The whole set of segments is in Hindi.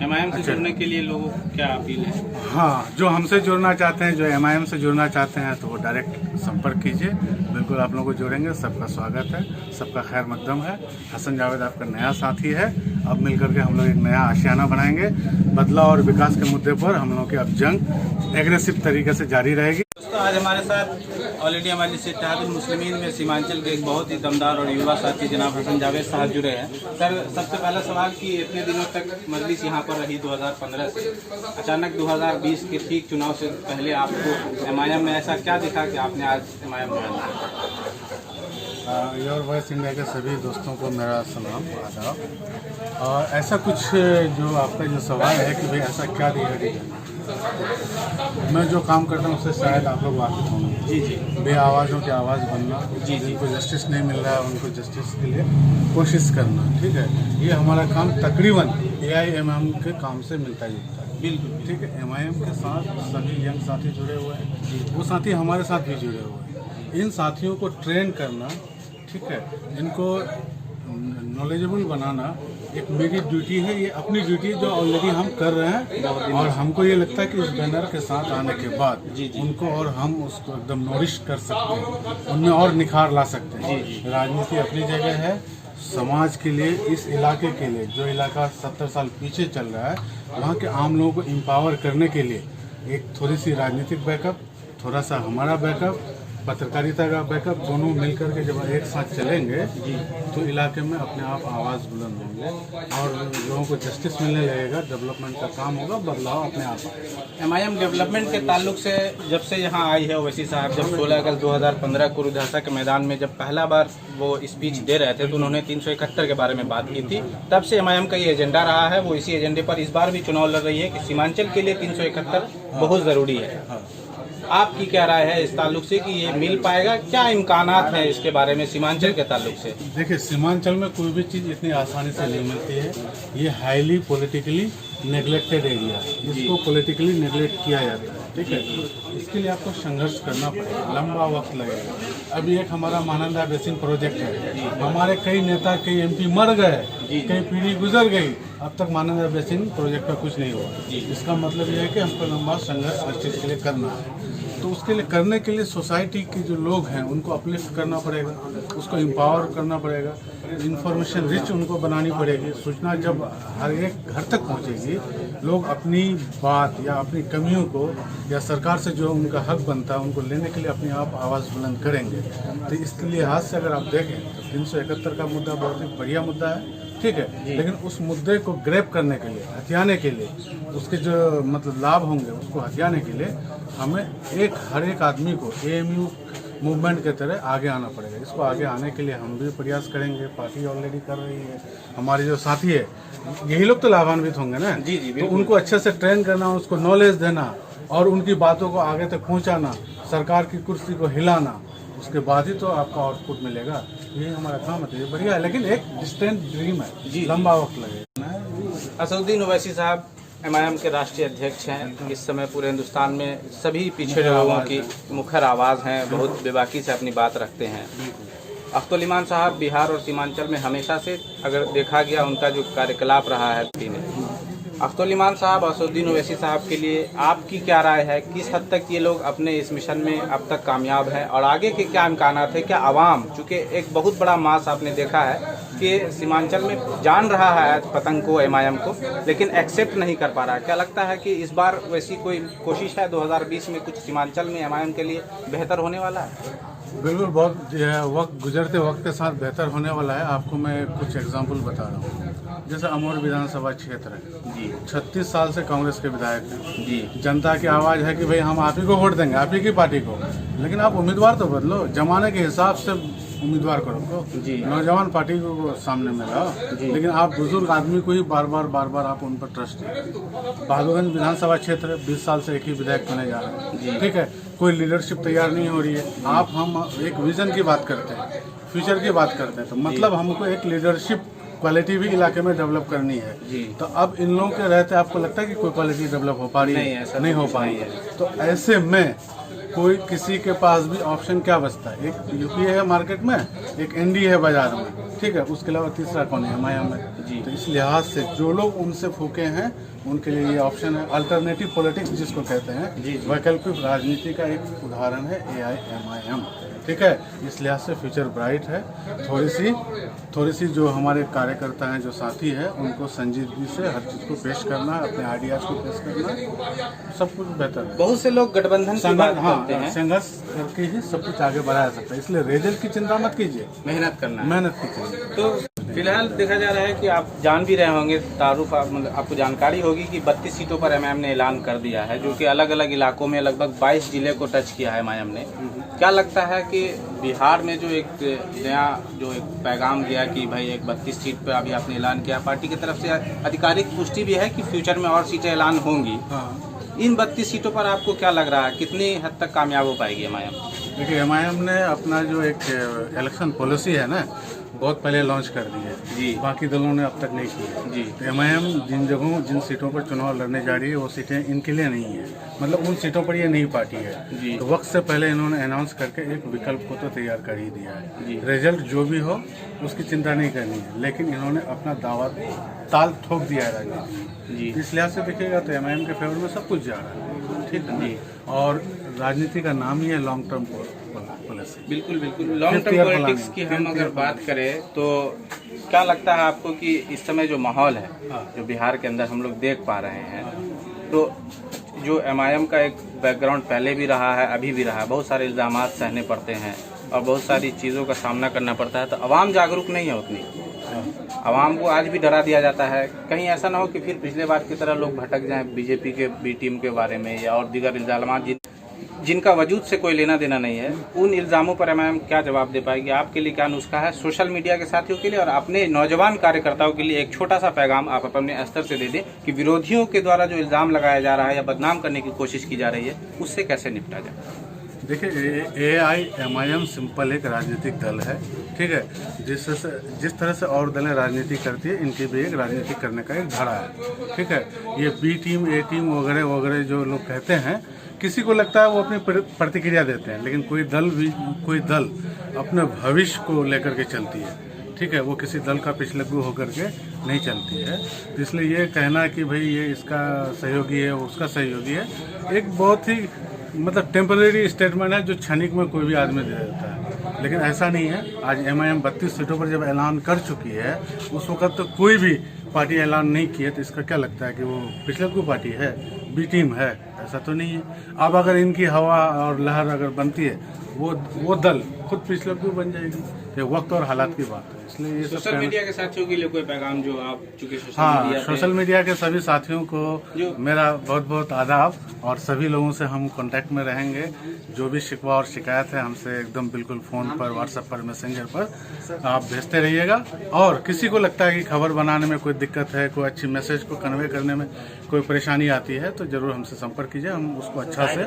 एमआईएम से जुड़ने के लिए लोगों को क्या अपील है? हाँ, जो हमसे जुड़ना चाहते हैं, जो एमआईएम से जुड़ना चाहते हैं, तो वो डायरेक्ट संपर्क कीजिए। बिल्कुल आप लोगों को जोड़ेंगे। सबका स्वागत है, सबका खैर मकदम है। हसन जावेद आपका नया साथी है। अब मिलकर के हम लोग एक नया आशियाना बनाएंगे। बदलाव और विकास के मुद्दे पर हम लोगों की अब जंग एग्रेसिव तरीके से जारी रहेगी। दोस्तों, आज हमारे साथ ऑल इंडिया मजलिस इत्तेहादुल मुस्लिमीन में सीमांचल के एक बहुत ही दमदार और युवा साथी जनाब हसन जावेद साहब जुड़े हैं। सर, सबसे पहला सवाल कि इतने दिनों तक मजलिस यहाँ पर रही 2015 से, अचानक 2020 के ठीक चुनाव से पहले आपको एमआईएम में ऐसा क्या दिखा कि आपने आज एमआईएम में योर वॉइस इंडिया के सभी दोस्तों को मेरा सलाम आदाब। और ऐसा कुछ जो आपका जो सवाल है कि भाई ऐसा क्या दिखा, मैं जो काम करता हूँ उससे शायद आप लोग वाकिफ होंगे। जी जी। बे आवाज़ों की आवाज़ बनना, जी, जिनको जस्टिस नहीं मिल रहा है उनको जस्टिस के लिए कोशिश करना, ठीक है। ये हमारा काम तकरीबन एआईएमआईएम के काम से मिलता जुलता है। बिल्कुल, ठीक है। एमआईएम के साथ सभी यंग साथी जुड़े हुए हैं, वो साथी हमारे साथ भी जुड़े हुए हैं। इन साथियों को ट्रेन करना, ठीक है, इनको नॉलेजेबल बनाना एक मेरी ड्यूटी है। ये अपनी ड्यूटी जो ऑलरेडी हम कर रहे हैं, और हमको ये लगता है कि इस बैनर के साथ आने के बाद उनको और हम उसको एकदम नॉरिश कर सकते हैं, उनमें और निखार ला सकते हैं। राजनीति अपनी जगह है, समाज के लिए, इस इलाके के लिए, जो इलाका 70 साल पीछे चल रहा है, वहाँ के आम लोगों को एम्पावर करने के लिए एक थोड़ी सी राजनीतिक बैकअप, थोड़ा सा हमारा बैकअप, पत्रकारिता का बैकअप, दोनों मिलकर के जब एक साथ चलेंगे तो इलाके में अपने आप आवाज़ बुलंद होंगे और लोगों को जस्टिस मिलने लगेगा, डेवलपमेंट का काम होगा, बदलाव अपने आप आएगा। एमआईएम डेवलपमेंट के ताल्लुक से जब से यहाँ आई है ओवैसी साहब, जब 16 अगस्त 2015 को रुद्रहसा के मैदान में जब पहला बार वो स्पीच दे रहे थे तो उन्होंने 371 के बारे में बात की थी। तब से एमआईएम का ये एजेंडा रहा है, वो इसी एजेंडे पर इस बार भी चुनाव लड़ रही है कि सीमांचल के लिए 371 बहुत ज़रूरी है। आपकी क्या राय है इस ताल्लुक से कि ये मिल पाएगा? क्या इम्कानात हैं इसके बारे में सीमांचल के ताल्लुक से? देखिए, सीमांचल में कोई भी चीज़ इतनी आसानी से नहीं मिलती है। ये हाईली पॉलिटिकली नेग्लेक्टेड एरिया, इसको पॉलिटिकली नेग्लेक्ट किया जाता है, ठीक है। इसके लिए आपको संघर्ष करना पड़ेगा, लंबा वक्त लगेगा। अभी एक हमारा महानंदा बेसिन प्रोजेक्ट है, हमारे कई नेता, कई एमपी मर गए, कई पीढ़ी गुजर गई, अब तक महानंदा बेसिन प्रोजेक्ट पर कुछ नहीं हुआ। इसका मतलब ये है कि हमको लंबा संघर्ष हर चीज़ के लिए करना है। तो उसके लिए करने के लिए सोसाइटी के जो लोग हैं उनको अपलिफ्ट करना पड़ेगा, उसको एम्पावर करना पड़ेगा, इन्फॉर्मेशन रिच उनको बनानी पड़ेगी। सूचना जब हर एक घर तक पहुंचेगी, लोग अपनी बात या अपनी कमियों को या सरकार से जो उनका हक बनता है उनको लेने के लिए अपने आप आवाज़ बुलंद करेंगे। तो इसके लिहाज से अगर आप देखें तो 371 का मुद्दा बहुत ही बढ़िया मुद्दा है, ठीक है। लेकिन उस मुद्दे को ग्रैब करने के लिए, हथियाने के लिए, उसके जो मतलब लाभ होंगे उसको हथियाने के लिए हमें हर एक आदमी को एएमयू मूवमेंट के तरह आगे आना पड़ेगा। इसको आगे आने के लिए हम भी प्रयास करेंगे, पार्टी ऑलरेडी कर रही है, हमारे जो साथी है यही लोग तो लाभान्वित होंगे ना। जी, तो उनको अच्छे से ट्रेन करना, उसको नॉलेज देना और उनकी बातों को आगे तक पहुँचाना, सरकार की कुर्सी को हिलाना, उसके बाद ही तो आपका आउटपुट मिलेगा। ये हमारा काम है, तो ये बढ़िया है, लेकिन एक डिस्टेंट ड्रीम है, लंबा वक्त लगेगा। असदुद्दीन ओवैसी साहब एमआईएम के राष्ट्रीय अध्यक्ष हैं। इस समय पूरे हिंदुस्तान में सभी पिछड़े लोगों की मुखर आवाज़ हैं, बहुत बेबाकी से अपनी बात रखते हैं। अख्तुल ईमान साहब बिहार और सीमांचल में हमेशा से अगर देखा गया उनका जो कार्यकलाप रहा है, अख्तुल ईमान साहब, असदुद्दीन ओवैसी साहब के लिए आपकी क्या राय है? किस हद तक ये लोग अपने इस मिशन में अब तक कामयाब हैं और आगे के क्या इम्कानात है? क्या आवाम, चूँकि एक बहुत बड़ा मास आपने देखा है कि सीमांचल में जान रहा है पतंग को, एमआईएम को, लेकिन एक्सेप्ट नहीं कर पा रहा है, क्या लगता है कि इस बार वैसी कोई कोशिश है 2020 में कुछ सीमांचल में एमआईएम के लिए बेहतर होने वाला है? बिल्कुल, बहुत वक्त गुजरते वक्त के साथ बेहतर होने वाला है। आपको मैं कुछ एग्जांपल बता रहा हूँ। जैसे अमोर विधानसभा क्षेत्र है जी, 36 साल से कांग्रेस के विधायक हैं जी। जनता की आवाज़ है कि भाई हम आप ही को वोट देंगे, आप ही की पार्टी को, लेकिन आप उम्मीदवार तो बदलो, जमाने के हिसाब से उम्मीदवार को रखो जी, नौजवान पार्टी को सामने में लाओ, लेकिन आप बुजुर्ग आदमी को ही बार बार आप उन पर ट्रस्ट दें। बहादुरगंज विधानसभा क्षेत्र 20 साल से एक ही विधायक बने जा रहे हैं, ठीक है। कोई लीडरशिप तैयार नहीं हो रही है। हम एक विजन की बात करते हैं, फ्यूचर की बात करते हैं, तो मतलब हमको एक लीडरशिप क्वालिटी भी इलाके में डेवलप करनी है जी। तो अब इन लोगों के रहते आपको लगता है कि कोई क्वालिटी डेवलप हो पा रही है? नहीं हो पा रही है। तो ऐसे में कोई किसी के पास भी ऑप्शन क्या बचता है, एक यूपीए है मार्केट में, एक एनडी है बाजार में, ठीक है, उसके अलावा तीसरा कौन है, एमआईएम है। तो इस लिहाज से जो लोग उनसे फूके हैं उनके लिए ये ऑप्शन है। अल्टरनेटिव पॉलिटिक्स जिसको कहते हैं, वैकल्पिक राजनीति का एक उदाहरण है एआईएमआईएम, ठीक है। इस लिहाज से फ्यूचर ब्राइट है। थोड़ी सी जो हमारे कार्यकर्ता हैं, जो साथी हैं, उनको संजीदगी से हर चीज़ को पेश करना, अपने आइडियाज को पेश करना, सब कुछ बेहतर है। बहुत से लोग गठबंधन की बात करते हैं, संघर्ष करके ही सब कुछ आगे बढ़ाया सकता है। इसलिए रिजल्ट की चिंता मत कीजिए, मेहनत करना है। मेहनत कीजिए। तो फिलहाल देखा जा रहा है कि आप जान भी रहे होंगे, तारुफ आपको जानकारी होगी कि 32 सीटों पर एमआईएम ने ऐलान कर दिया है, जो कि अलग अलग इलाकों में लगभग 22 जिले को टच किया है एमआईएम ने। क्या लगता है कि बिहार में जो एक नया पैगाम गया कि भाई एक 32 सीट पर अभी आपने ऐलान किया, पार्टी की तरफ से आधिकारिक पुष्टि भी है कि फ्यूचर में और सीटें ऐलान होंगी, इन 32 सीटों पर आपको क्या लग रहा है, कितनी हद तक कामयाब हो पाएगी एमआईएम? देखिए, एमआईएम ने अपना जो एक इलेक्शन पॉलिसी है ना, बहुत पहले लॉन्च कर दी है जी, बाकी दलों ने अब तक नहीं की है जी। तो एमआईएम जिन सीटों पर चुनाव लड़ने जा रही है, वो सीटें इनके लिए नहीं है, मतलब उन सीटों पर ये नई पार्टी है जी। तो वक्त से पहले इन्होंने अनाउंस करके एक विकल्प को तो तैयार कर ही दिया है। रिजल्ट जो भी हो उसकी चिंता नहीं करनी है, लेकिन इन्होंने अपना दावा ताल ठोक दिया है राजनीति जी। इस लिहाज से देखिएगा तो एमआईएम के फेवर में सब कुछ जा रहा है, ठीक है जी। और राजनीति का नाम ही है लॉन्ग टर्म पॉलिसी। बिल्कुल बिल्कुल, लॉन्ग टर्म पॉलिटिक्स की हम अगर बात करें तो क्या लगता है आपको कि इस समय जो माहौल है, जो बिहार के अंदर हम लोग देख पा रहे हैं, तो जो एमआईएम का एक बैकग्राउंड पहले भी रहा है, अभी भी रहा है, बहुत सारे इल्जामात सहने पड़ते हैं और बहुत सारी चीज़ों का सामना करना पड़ता है, तो आवाम जागरूक नहीं है उतनी। आवाम को आज भी डरा दिया जाता है, कहीं ऐसा ना हो कि फिर पिछले बार की तरह लोग भटक जाएं बीजेपी के बी टीम के बारे में या और दीगर इल्जामात जिनका वजूद से कोई लेना देना नहीं है। उन इल्जामों पर एमआईएम क्या जवाब दे पाएगी? आपके लिए क्या नुस्खा है सोशल मीडिया के साथियों के लिए और अपने नौजवान कार्यकर्ताओं के लिए? एक छोटा सा पैगाम आप अपने स्तर से दे दें कि विरोधियों के द्वारा जो इल्जाम लगाया जा रहा है या बदनाम करने की कोशिश की जा रही है, उससे कैसे निपटा जाए? देखिए, एआईएमआईएम सिंपल एक राजनीतिक दल है, ठीक है। जिस तरह से और दलें राजनीति करती है, इनकी भी एक राजनीति करने का एक धड़ा है, ठीक है। ये बी टीम, ए टीम वगैरह वगैरह जो लोग कहते हैं, किसी को लगता है वो अपनी प्रतिक्रिया देते हैं, लेकिन कोई दल अपने भविष्य को लेकर के चलती है, ठीक है। वो किसी दल का पिछलग्गू होकर के नहीं चलती है। तो इसलिए ये कहना कि भाई ये इसका सहयोगी है, उसका सहयोगी है, एक बहुत ही मतलब टेम्परेरी स्टेटमेंट है जो क्षणिक में कोई भी आदमी दे देता है, लेकिन ऐसा नहीं है। आज एमआईएम 32 सीटों पर जब ऐलान कर चुकी है, उस वक्त तो कोई भी पार्टी ऐलान नहीं की है, तो इसका क्या लगता है कि वो पिछलग्गू पार्टी है, बी टीम है? ऐसा तो नहीं है। अब अगर इनकी हवा और लहर अगर बनती है, वो दल खुद पिछलग्गू बन जाएगी। ये वक्त और हालात की बात है। इसलिए ये सोशल मीडिया के साथियों के लिए कोई पैगाम जो आप चूंकि सोशल मीडिया के सभी साथियों को मेरा बहुत बहुत आदाब, और सभी लोगों से हम कांटेक्ट में रहेंगे। जो भी शिकवा और शिकायत है हमसे एकदम बिल्कुल फ़ोन पर, व्हाट्सएप पर, मैसेंजर पर आप भेजते रहिएगा। और किसी को लगता है कि खबर बनाने में कोई दिक्कत है, कोई अच्छी मैसेज को कन्वे करने में कोई परेशानी आती है, तो ज़रूर हमसे संपर्क कीजिए। हम उसको अच्छा से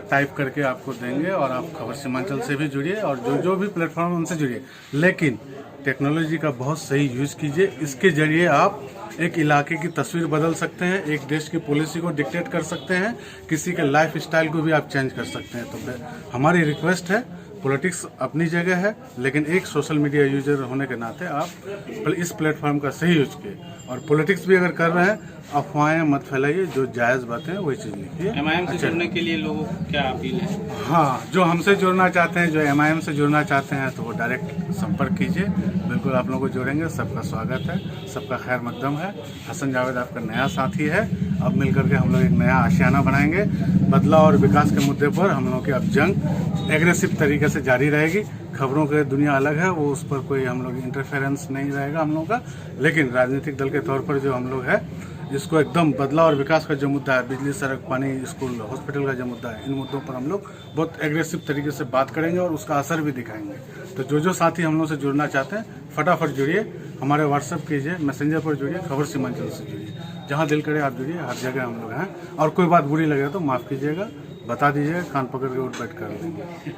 टाइप करके आपको देंगे और आप खबर सीमांचल से भी जुड़िए और जो भी प्लेटफॉर्म उनसे जुड़िए, लेकिन टेक्नोलॉजी का बहुत सही यूज़ कीजिए। इसके जरिए आप एक इलाके की तस्वीर बदल सकते हैं, एक देश की पॉलिसी को डिक्टेट कर सकते हैं, किसी के लाइफ स्टाइल को भी आप चेंज कर सकते हैं। तो हमारी रिक्वेस्ट है, पॉलिटिक्स अपनी जगह है, लेकिन एक सोशल मीडिया यूजर होने के नाते आप इस प्लेटफॉर्म का सही यूज किए। और पॉलिटिक्स भी अगर कर रहे हैं, अफवाहें मत फैलाइए, जो जायज़ बातें हैं वही चीज़ लिखिए। एमआईएम से जुड़ने के लिए लोगों को क्या अपील है? हाँ, जो हमसे जुड़ना चाहते हैं, जो एमआईएम से जुड़ना चाहते हैं, तो वो डायरेक्ट संपर्क कीजिए। बिल्कुल आप लोगों को जोड़ेंगे। सबका स्वागत है, सबका खैर मकदम है। हसन जावेद आपका नया साथी है। अब मिलकर के हम लोग एक नया आशियाना बनाएंगे। बदलाव और विकास के मुद्दे पर हम लोग की अब जंग एग्रेसिव तरीके से जारी रहेगी। खबरों की दुनिया अलग है, वो उस पर कोई हम लोग इंटरफेरेंस नहीं रहेगा हम लोगों का, लेकिन राजनीतिक दल के तौर पर जो हम लोग है, इसको एकदम बदलाव और विकास का जो मुद्दा है, बिजली, सड़क, पानी, स्कूल, हॉस्पिटल का जो मुद्दा है, इन मुद्दों पर हम लोग बहुत एग्रेसिव तरीके से बात करेंगे और उसका असर भी दिखाएंगे। तो जो साथी हम लोग से जुड़ना चाहते हैं, फटाफट जुड़िए, हमारे व्हाट्सएप कीजिए, मैसेंजर पर जुड़िए, खबर सीमांचल से जुड़िए, जहाँ दिल करे आप जुड़िए। हर जगह हम लोग हैं, और कोई बात बुरी लगे तो माफ़ कीजिएगा, बता दीजिएगा, कान पकड़ के उठ बैठ कर लेंगे।